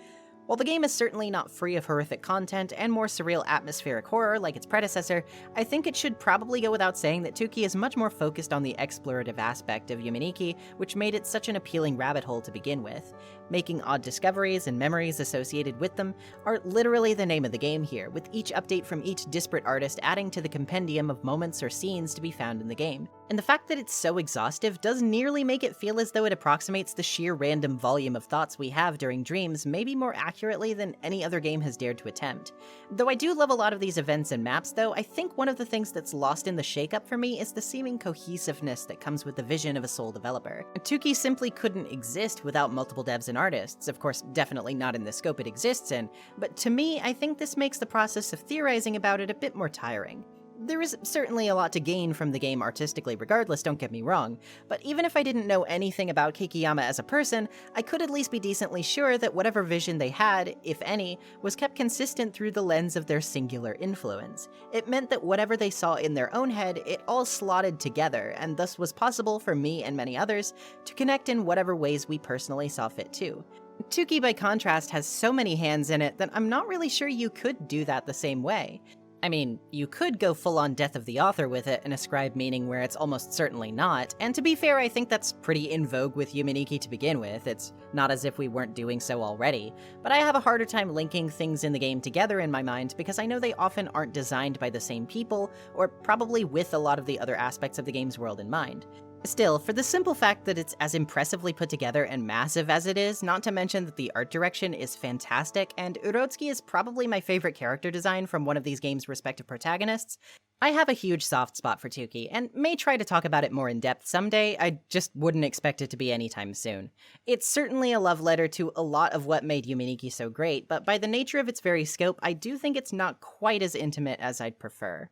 While the game is certainly not free of horrific content and more surreal atmospheric horror like its predecessor, I think it should probably go without saying that Tuki is much more focused on the explorative aspect of Yume Nikki, which made it such an appealing rabbit hole to begin with. Making odd discoveries and memories associated with them are literally the name of the game here, with each update from each disparate artist adding to the compendium of moments or scenes to be found in the game. And the fact that it's so exhaustive does nearly make it feel as though it approximates the sheer random volume of thoughts we have during dreams maybe more accurately than any other game has dared to attempt. Though I do love a lot of these events and maps though, I think one of the things that's lost in the shakeup for me is the seeming cohesiveness that comes with the vision of a sole developer. Tuki simply couldn't exist without multiple devs and artists, of course definitely not in the scope it exists in, but to me I think this makes the process of theorizing about it a bit more tiring. There is certainly a lot to gain from the game artistically regardless, don't get me wrong, but even if I didn't know anything about Kikiyama as a person, I could at least be decently sure that whatever vision they had, if any, was kept consistent through the lens of their singular influence. It meant that whatever they saw in their own head, it all slotted together, and thus was possible for me and many others to connect in whatever ways we personally saw fit too. Tuki, by contrast, has so many hands in it that I'm not really sure you could do that the same way. I mean, you could go full-on death of the author with it and ascribe meaning where it's almost certainly not, and to be fair, I think that's pretty in vogue with Yume Nikki to begin with. It's not as if we weren't doing so already, but I have a harder time linking things in the game together in my mind because I know they often aren't designed by the same people, or probably with a lot of the other aspects of the game's world in mind. Still, for the simple fact that it's as impressively put together and massive as it is, not to mention that the art direction is fantastic, and Urotsuki is probably my favorite character design from one of these games' respective protagonists, I have a huge soft spot for Tuki, and may try to talk about it more in depth someday. I just wouldn't expect it to be anytime soon. It's certainly a love letter to a lot of what made Yume Nikki so great, but by the nature of its very scope, I do think it's not quite as intimate as I'd prefer.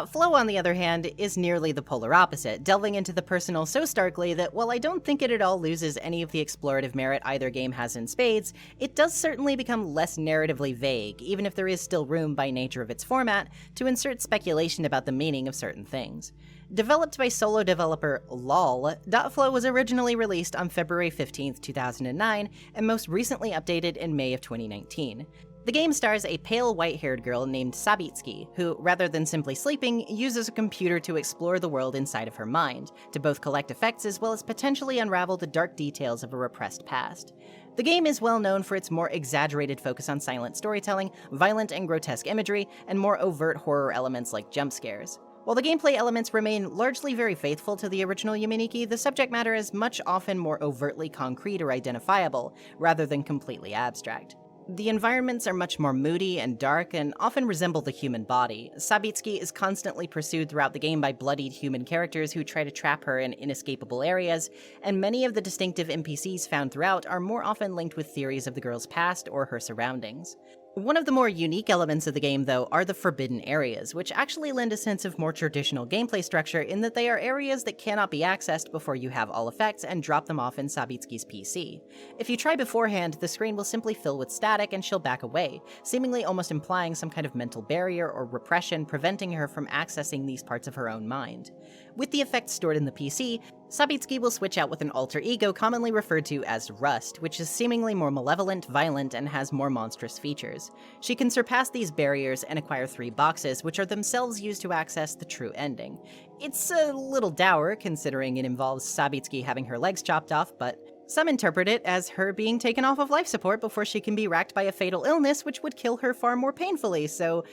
.flow, on the other hand, is nearly the polar opposite, delving into the personal so starkly that while I don't think it at all loses any of the explorative merit either game has in spades, it does certainly become less narratively vague, even if there is still room by nature of its format to insert speculation about the meaning of certain things. Developed by solo developer LOL, .flow was originally released on February 15, 2009, and most recently updated in May of 2019. The game stars a pale white-haired girl named Sabitsuki, who, rather than simply sleeping, uses a computer to explore the world inside of her mind, to both collect effects as well as potentially unravel the dark details of a repressed past. The game is well known for its more exaggerated focus on silent storytelling, violent and grotesque imagery, and more overt horror elements like jump scares. While the gameplay elements remain largely very faithful to the original Yume Nikki, the subject matter is much often more overtly concrete or identifiable, rather than completely abstract. The environments are much more moody and dark and often resemble the human body. Sabitsuki is constantly pursued throughout the game by bloodied human characters who try to trap her in inescapable areas, and many of the distinctive NPCs found throughout are more often linked with theories of the girl's past or her surroundings. One of the more unique elements of the game, though, are the forbidden areas, which actually lend a sense of more traditional gameplay structure in that they are areas that cannot be accessed before you have all effects and drop them off in Sabitsuki's PC. If you try beforehand, the screen will simply fill with static and she'll back away, seemingly almost implying some kind of mental barrier or repression preventing her from accessing these parts of her own mind. With the effects stored in the PC, Sabitsuki will switch out with an alter ego commonly referred to as Rust, which is seemingly more malevolent, violent, and has more monstrous features. She can surpass these barriers and acquire 3 boxes, which are themselves used to access the true ending. It's a little dour, considering it involves Sabitsuki having her legs chopped off, but some interpret it as her being taken off of life support before she can be racked by a fatal illness which would kill her far more painfully, so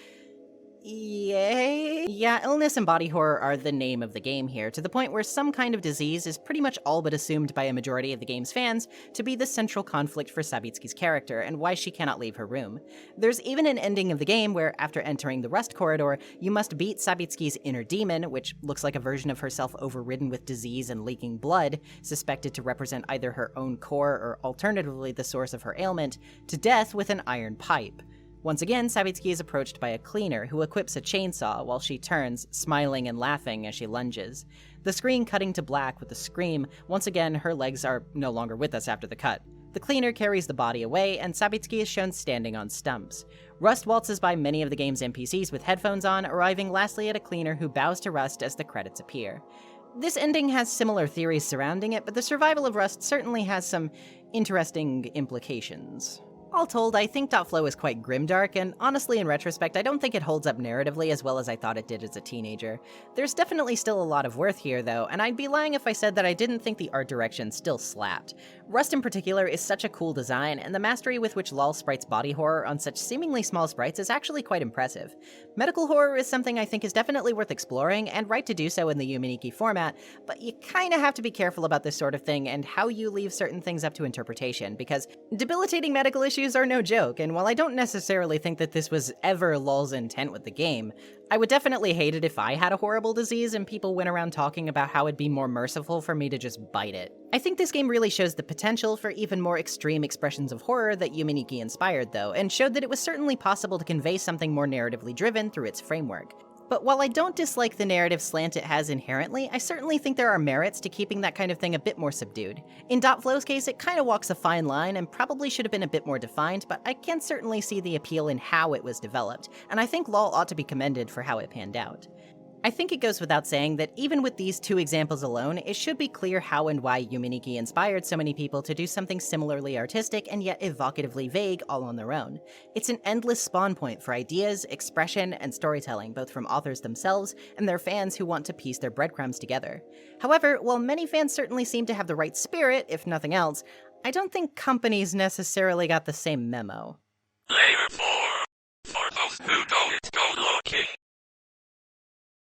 yay? Yeah, illness and body horror are the name of the game here, to the point where some kind of disease is pretty much all but assumed by a majority of the game's fans to be the central conflict for Sabitsuki's character and why she cannot leave her room. There's even an ending of the game where, after entering the Rust Corridor, you must beat Sabitsuki's inner demon, which looks like a version of herself overridden with disease and leaking blood, suspected to represent either her own core or alternatively the source of her ailment, to death with an iron pipe. Once again, Sabitsuki is approached by a cleaner who equips a chainsaw while she turns, smiling and laughing as she lunges. The screen cutting to black with a scream. Once again, her legs are no longer with us after the cut. The cleaner carries the body away, and Sabitsuki is shown standing on stumps. Rust waltzes by many of the game's NPCs with headphones on, arriving lastly at a cleaner who bows to Rust as the credits appear. This ending has similar theories surrounding it, but the survival of Rust certainly has some interesting implications. All told, I think .flow is quite grimdark, and honestly, in retrospect, I don't think it holds up narratively as well as I thought it did as a teenager. There's definitely still a lot of worth here, though, and I'd be lying if I said that I didn't think the art direction still slapped. Rust in particular is such a cool design, and the mastery with which LoL sprites body horror on such seemingly small sprites is actually quite impressive. Medical horror is something I think is definitely worth exploring, and right to do so in the Yume Nikki format, but you kinda have to be careful about this sort of thing and how you leave certain things up to interpretation, because debilitating medical issues are no joke, and while I don't necessarily think that this was ever LoL's intent with the game, I would definitely hate it if I had a horrible disease and people went around talking about how it'd be more merciful for me to just bite it. I think this game really shows the potential for even more extreme expressions of horror that Yume Nikki inspired, though, and showed that it was certainly possible to convey something more narratively driven through its framework. But while I don't dislike the narrative slant it has inherently, I certainly think there are merits to keeping that kind of thing a bit more subdued. In .flow's case, it kinda walks a fine line and probably should have been a bit more defined, but I can certainly see the appeal in how it was developed, and I think LoL ought to be commended for how it panned out. I think it goes without saying that even with these 2 examples alone, it should be clear how and why Yume Nikki inspired so many people to do something similarly artistic and yet evocatively vague all on their own. It's an endless spawn point for ideas, expression, and storytelling, both from authors themselves and their fans who want to piece their breadcrumbs together. However, while many fans certainly seem to have the right spirit, if nothing else, I don't think companies necessarily got the same memo. Layer 4. For those who don't go looking.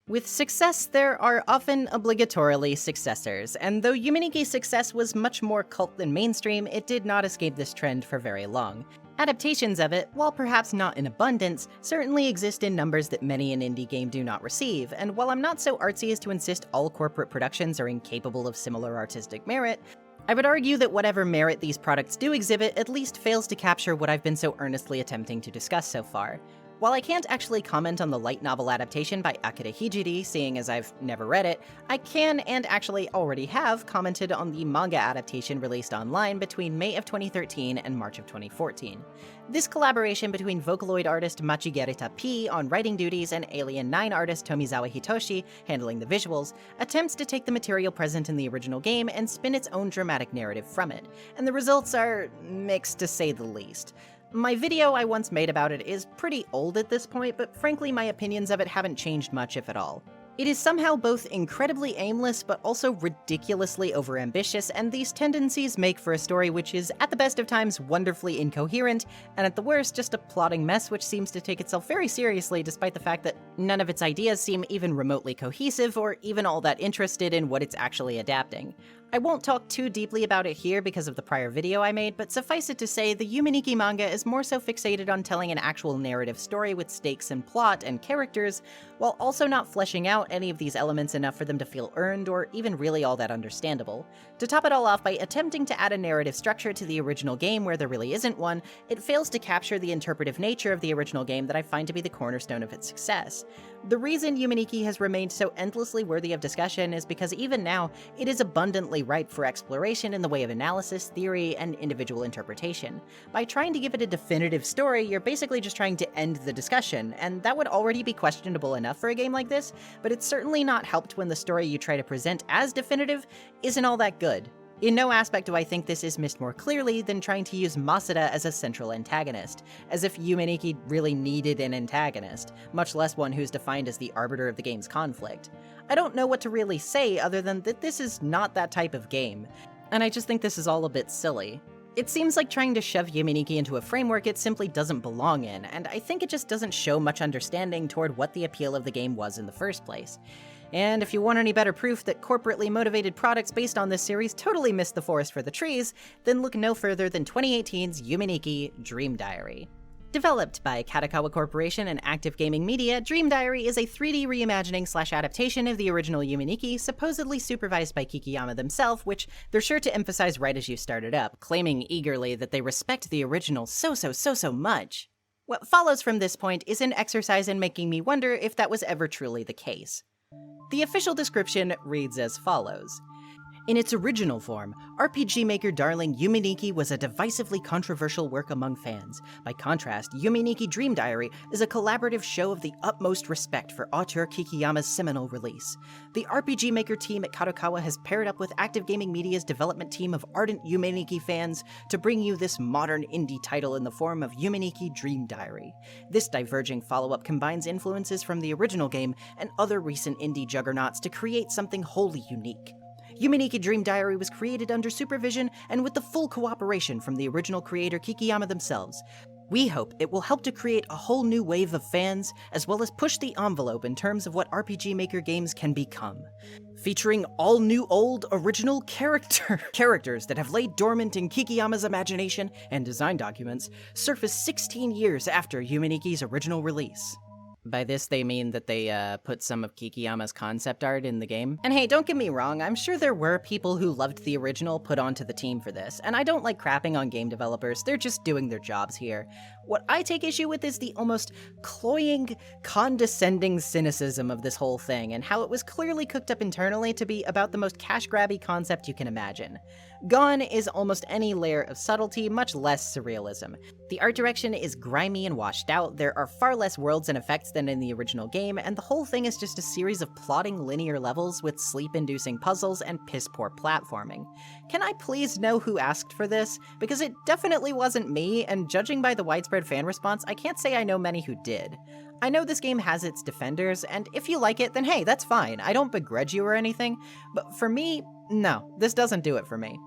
With success, there are often obligatorily successors, and though Yume Nikki's success was much more cult than mainstream, it did not escape this trend for very long. Adaptations of it, while perhaps not in abundance, certainly exist in numbers that many an indie game do not receive, and while I'm not so artsy as to insist all corporate productions are incapable of similar artistic merit, I would argue that whatever merit these products do exhibit at least fails to capture what I've been so earnestly attempting to discuss so far. While I can't actually comment on the light novel adaptation by Akira Hijiri, seeing as I've never read it, I can and actually already have commented on the manga adaptation released online between May of 2013 and March of 2014. This collaboration between Vocaloid artist Machigerita P on writing duties and Alien 9 artist Tomizawa Hitoshi handling the visuals attempts to take the material present in the original game and spin its own dramatic narrative from it, and the results are mixed to say the least. My video I once made about it is pretty old at this point, but frankly my opinions of it haven't changed much if at all. It is somehow both incredibly aimless but also ridiculously overambitious, and these tendencies make for a story which is, at the best of times, wonderfully incoherent, and at the worst, just a plotting mess which seems to take itself very seriously despite the fact that none of its ideas seem even remotely cohesive or even all that interested in what it's actually adapting. I won't talk too deeply about it here because of the prior video I made, but suffice it to say, the Yume Nikki manga is more so fixated on telling an actual narrative story with stakes and plot and characters, while also not fleshing out any of these elements enough for them to feel earned or even really all that understandable. To top it all off, by attempting to add a narrative structure to the original game where there really isn't one, it fails to capture the interpretive nature of the original game that I find to be the cornerstone of its success. The reason Yume Nikki has remained so endlessly worthy of discussion is because even now, it is abundantly ripe for exploration in the way of analysis, theory, and individual interpretation. By trying to give it a definitive story, you're basically just trying to end the discussion, and that would already be questionable enough for a game like this, but it's certainly not helped when the story you try to present as definitive isn't all that good. In no aspect do I think this is missed more clearly than trying to use Masuda as a central antagonist, as if Yume Nikki really needed an antagonist, much less one who's defined as the arbiter of the game's conflict. I don't know what to really say other than that this is not that type of game, and I just think this is all a bit silly. It seems like trying to shove Yume Nikki into a framework it simply doesn't belong in, and I think it just doesn't show much understanding toward what the appeal of the game was in the first place. And if you want any better proof that corporately motivated products based on this series totally missed the forest for the trees, then look no further than 2018's Yume Nikki Dream Diary. Developed by Kadokawa Corporation and Active Gaming Media, Dream Diary is a 3D reimagining/adaptation of the original Yume Nikki, supposedly supervised by Kikiyama themselves, which they're sure to emphasize right as you start it up, claiming eagerly that they respect the original so much. What follows from this point is an exercise in making me wonder if that was ever truly the case. The official description reads as follows. In its original form, RPG maker darling Yume Nikki was a divisively controversial work among fans. By contrast, Yume Nikki Dream Diary is a collaborative show of the utmost respect for auteur Kikiyama's seminal release. The RPG maker team at Kadokawa has paired up with Active Gaming Media's development team of ardent Yume Nikki fans to bring you this modern indie title in the form of Yume Nikki Dream Diary. This diverging follow-up combines influences from the original game and other recent indie juggernauts to create something wholly unique. Yume Nikki Dream Diary was created under supervision and with the full cooperation from the original creator Kikiyama themselves. We hope it will help to create a whole new wave of fans, as well as push the envelope in terms of what RPG Maker games can become. Featuring all new old original characters that have laid dormant in Kikiyama's imagination and design documents, surfaced 16 years after Yume Nikki's original release. By this, they mean that they put some of Kikiyama's concept art in the game. And hey, don't get me wrong, I'm sure there were people who loved the original put onto the team for this, and I don't like crapping on game developers, they're just doing their jobs here. What I take issue with is the almost cloying, condescending cynicism of this whole thing, and how it was clearly cooked up internally to be about the most cash-grabby concept you can imagine. Gone is almost any layer of subtlety, much less surrealism. The art direction is grimy and washed out, there are far less worlds and effects than in the original game, and the whole thing is just a series of plodding linear levels with sleep-inducing puzzles and piss-poor platforming. Can I please know who asked for this? Because it definitely wasn't me, and judging by the widespread fan response, I can't say I know many who did. I know this game has its defenders, and if you like it, then hey, that's fine, I don't begrudge you or anything, but for me, no, this doesn't do it for me.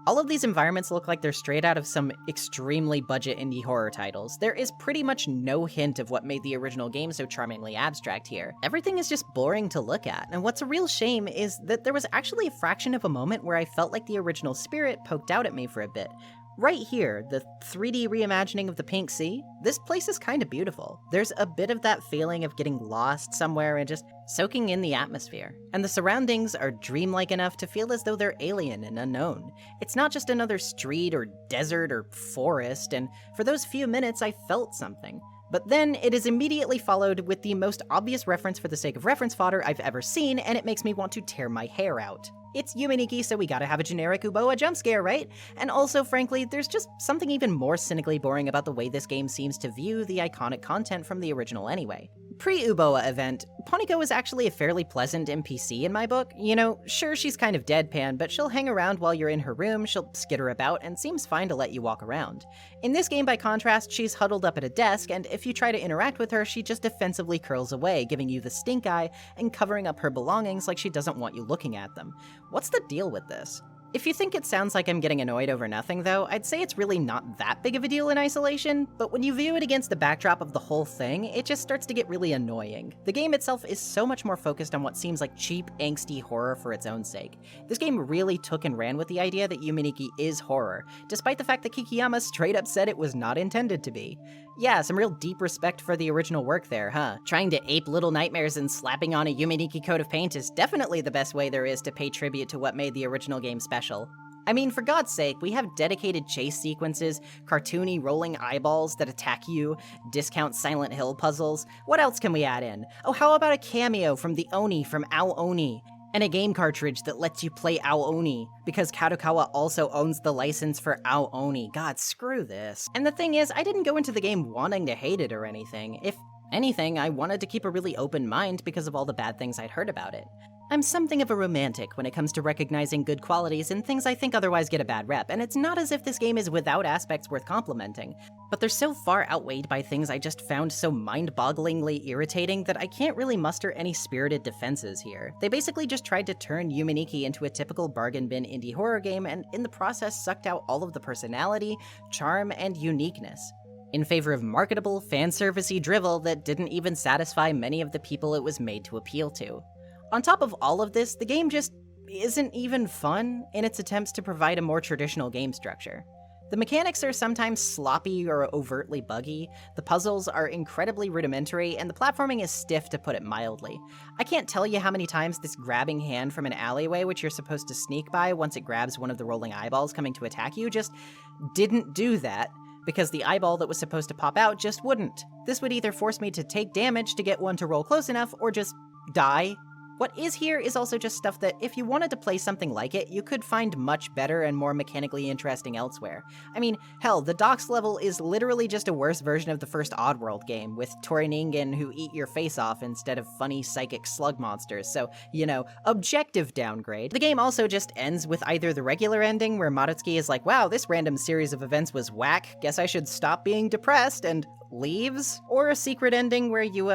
All of these environments look like they're straight out of some extremely budget indie horror titles. There is pretty much no hint of what made the original game so charmingly abstract here. Everything is just boring to look at, and what's a real shame is that there was actually a fraction of a moment where I felt like the original spirit poked out at me for a bit. Right here, the 3D reimagining of the Pink Sea, this place is kinda beautiful. There's a bit of that feeling of getting lost somewhere and just soaking in the atmosphere. And the surroundings are dreamlike enough to feel as though they're alien and unknown. It's not just another street or desert or forest, and for those few minutes I felt something. But then it is immediately followed with the most obvious reference for the sake of reference fodder I've ever seen, and it makes me want to tear my hair out. It's Yume Nikki, so we gotta have a generic Uboa jump scare, right? And also, frankly, there's just something even more cynically boring about the way this game seems to view the iconic content from the original anyway. Pre-Uboa event, Poniko is actually a fairly pleasant NPC in my book. You know, sure she's kind of deadpan, but she'll hang around while you're in her room, she'll skitter about, and seems fine to let you walk around. In this game, by contrast, she's huddled up at a desk, and if you try to interact with her, she just defensively curls away, giving you the stink eye and covering up her belongings like she doesn't want you looking at them. What's the deal with this? If you think it sounds like I'm getting annoyed over nothing, though, I'd say it's really not that big of a deal in isolation, but when you view it against the backdrop of the whole thing, it just starts to get really annoying. The game itself is so much more focused on what seems like cheap, angsty horror for its own sake. This game really took and ran with the idea that Yume Nikki is horror, despite the fact that Kikiyama straight up said it was not intended to be. Yeah, some real deep respect for the original work there, huh? Trying to ape Little Nightmares and slapping on a Yume Nikki coat of paint is definitely the best way there is to pay tribute to what made the original game special. I mean, for God's sake, we have dedicated chase sequences, cartoony rolling eyeballs that attack you, discount Silent Hill puzzles. What else can we add in? Oh, how about a cameo from the Oni from Ao Oni? And a game cartridge that lets you play Ao Oni, because Kadokawa also owns the license for Ao Oni. God, screw this. And the thing is, I didn't go into the game wanting to hate it or anything. If anything, I wanted to keep a really open mind because of all the bad things I'd heard about it. I'm something of a romantic when it comes to recognizing good qualities in things I think otherwise get a bad rep, and it's not as if this game is without aspects worth complimenting, but they're so far outweighed by things I just found so mind-bogglingly irritating that I can't really muster any spirited defenses here. They basically just tried to turn Yume Nikki into a typical bargain bin indie horror game, and in the process sucked out all of the personality, charm, and uniqueness, in favor of marketable, fan-servicey drivel that didn't even satisfy many of the people it was made to appeal to. On top of all of this, the game just isn't even fun in its attempts to provide a more traditional game structure. The mechanics are sometimes sloppy or overtly buggy, the puzzles are incredibly rudimentary, and the platforming is stiff to put it mildly. I can't tell you how many times this grabbing hand from an alleyway which you're supposed to sneak by once it grabs one of the rolling eyeballs coming to attack you just didn't do that, because the eyeball that was supposed to pop out just wouldn't. This would either force me to take damage to get one to roll close enough, or just die. What is here is also just stuff that, if you wanted to play something like it, you could find much better and more mechanically interesting elsewhere. I mean, hell, the docks level is literally just a worse version of the first Oddworld game, with Toreningen who eat your face off instead of funny psychic slug monsters, so, you know, objective downgrade. The game also just ends with either the regular ending, where Madutsuki is like, wow, this random series of events was whack, guess I should stop being depressed, and leaves, or a secret ending where you,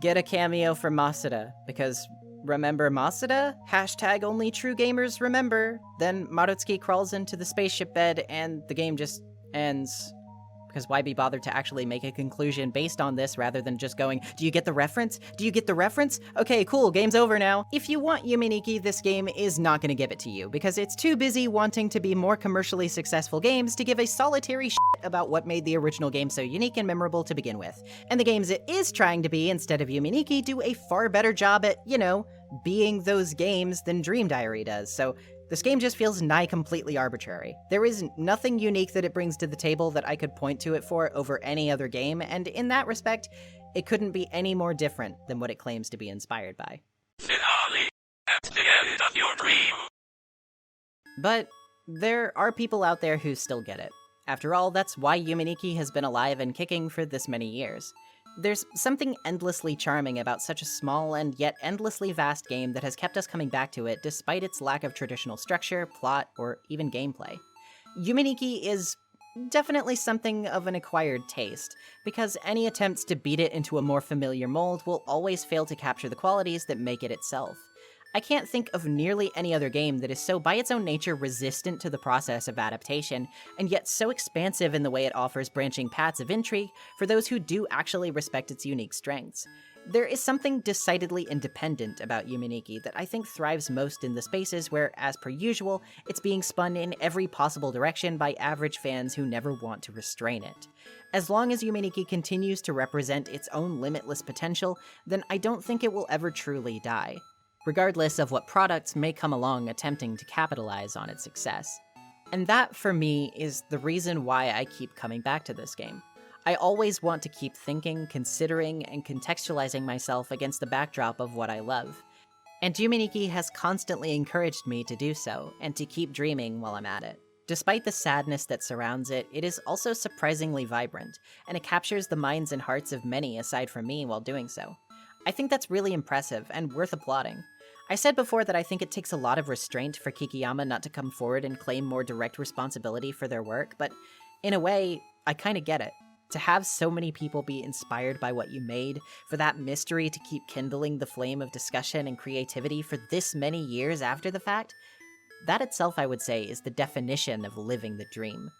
get a cameo from Masuda, because remember Masuda? Hashtag only true gamers remember. Then Madutsuki crawls into the spaceship bed and the game just ends. Because why be bothered to actually make a conclusion based on this rather than just going, do you get the reference? Do you get the reference? Okay, cool, game's over now. If you want Yume Nikki, this game is not going to give it to you, because it's too busy wanting to be more commercially successful games to give a solitary shit about what made the original game so unique and memorable to begin with. And the games it is trying to be instead of Yume Nikki do a far better job at, you know, being those games than Dream Diary does, so this game just feels nigh completely arbitrary. There is nothing unique that it brings to the table that I could point to it for over any other game, and in that respect, it couldn't be any more different than what it claims to be inspired by. Finale. At the end of your dream. But there are people out there who still get it. After all, that's why Yume Nikki has been alive and kicking for this many years. There's something endlessly charming about such a small and yet endlessly vast game that has kept us coming back to it despite its lack of traditional structure, plot, or even gameplay. Yume Nikki is definitely something of an acquired taste, because any attempts to beat it into a more familiar mold will always fail to capture the qualities that make it itself. I can't think of nearly any other game that is so by its own nature resistant to the process of adaptation, and yet so expansive in the way it offers branching paths of intrigue for those who do actually respect its unique strengths. There is something decidedly independent about Yume Nikki that I think thrives most in the spaces where, as per usual, it's being spun in every possible direction by average fans who never want to restrain it. As long as Yume Nikki continues to represent its own limitless potential, then I don't think it will ever truly die, regardless of what products may come along attempting to capitalize on its success. And that, for me, is the reason why I keep coming back to this game. I always want to keep thinking, considering, and contextualizing myself against the backdrop of what I love. And Yume Nikki has constantly encouraged me to do so, and to keep dreaming while I'm at it. Despite the sadness that surrounds it, it is also surprisingly vibrant, and it captures the minds and hearts of many aside from me while doing so. I think that's really impressive and worth applauding. I said before that I think it takes a lot of restraint for Kikiyama not to come forward and claim more direct responsibility for their work, but in a way, I kinda get it. To have so many people be inspired by what you made, for that mystery to keep kindling the flame of discussion and creativity for this many years after the fact, that itself, I would say, is the definition of living the dream.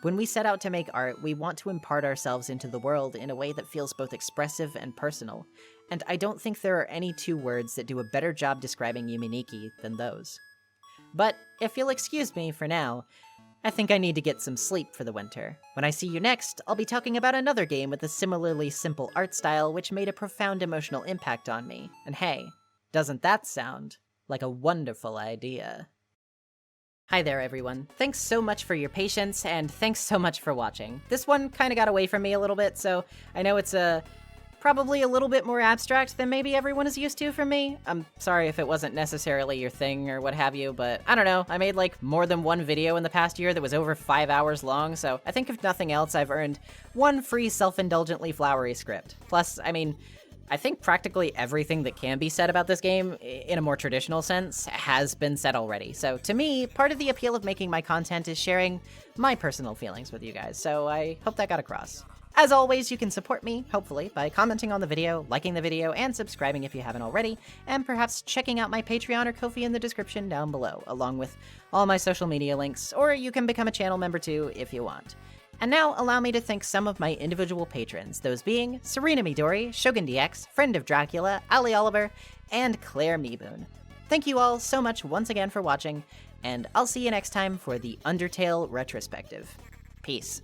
When we set out to make art, we want to impart ourselves into the world in a way that feels both expressive and personal, and I don't think there are any two words that do a better job describing Yume Nikki than those. But if you'll excuse me for now, I think I need to get some sleep for the winter. When I see you next, I'll be talking about another game with a similarly simple art style which made a profound emotional impact on me. And hey, doesn't that sound like a wonderful idea? Hi there, everyone. Thanks so much for your patience, and thanks so much for watching. This one kind of got away from me a little bit, so I know it's probably a little bit more abstract than maybe everyone is used to from me. I'm sorry if it wasn't necessarily your thing or what have you, but I don't know. I made like more than one video in the past year that was over 5 hours long, so I think if nothing else, I've earned one free self-indulgently flowery script. Plus, I mean, I think practically everything that can be said about this game, in a more traditional sense, has been said already. So to me, part of the appeal of making my content is sharing my personal feelings with you guys, so I hope that got across. As always, you can support me, hopefully, by commenting on the video, liking the video, and subscribing if you haven't already, and perhaps checking out my Patreon or Ko-fi in the description down below, along with all my social media links, or you can become a channel member too if you want. And now, allow me to thank some of my individual patrons, those being Serena Midori, Shogun DX, Friend of Dracula, Ali Oliver, and Claire Meeboon. Thank you all so much once again for watching, and I'll see you next time for the Undertale retrospective. Peace.